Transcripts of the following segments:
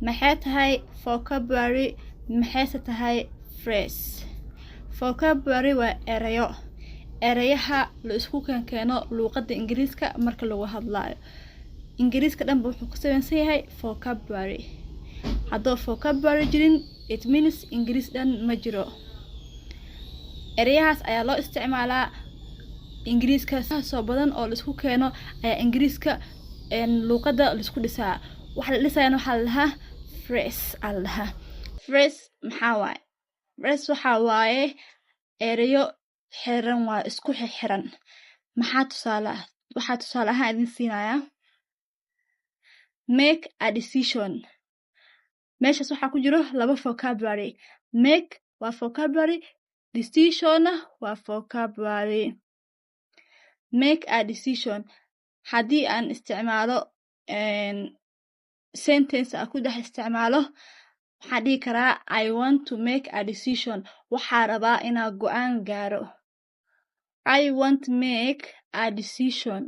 maxay tahay vocabulary, maxayse tahay phrase. Vocabulary waa erayo, erayaha la isku keeno luqadda ingiriiska marka lagu hadlayo. ingiriiska dhanba wuxuu ku saabsan yahay vocabulary. haddoo vocabulary jirin, it means ingiriis dhan ma jiro. erayahaas ayaa loo isticmaalaa ingiriiska soo badan oo la isku keeno ayaa ingiriiska luqadda la isku dhisaa. waxa la dhisayana waxaa la dhahaa phrase al dhahaa. phrase maxaa waaye? phrase waxaa waaye erayo xiran, waa isku xiran. waxaa tusaale ahaan idin siinayaa make a decision. meeshaas waxaa ku jiro laba vocabulary. make waa vocabulary, decisionna waa vocabulary. make a decision haddii aan isticmaalo sentence aan ku dhex isticmaalo, waxaan dhihi karaa I want to make a decision. waxaa rabaa inaan go'aan gaaro. I want to make a decision.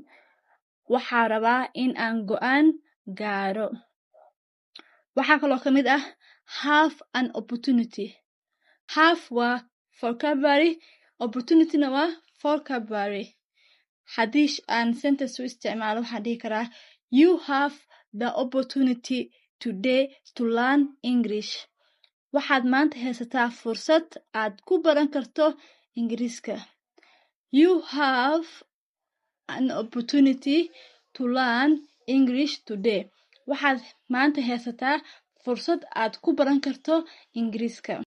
waxaa rabaa in aan go'aan gaaro. waxaa kaloo ka mid ah have an opportunity. have waa vocabulary, opportunity-na waa vocabulary. haddii aan sentence u isticmaalo, waxaan dhihi karaa you have the opportunity today to learn English. waxaad maanta haysataa fursad aad ku baran karto ingiriiska. you have an opportunity to learn English today. waxaad maanta haysataa fursad aad ku baran karto ingiriiska.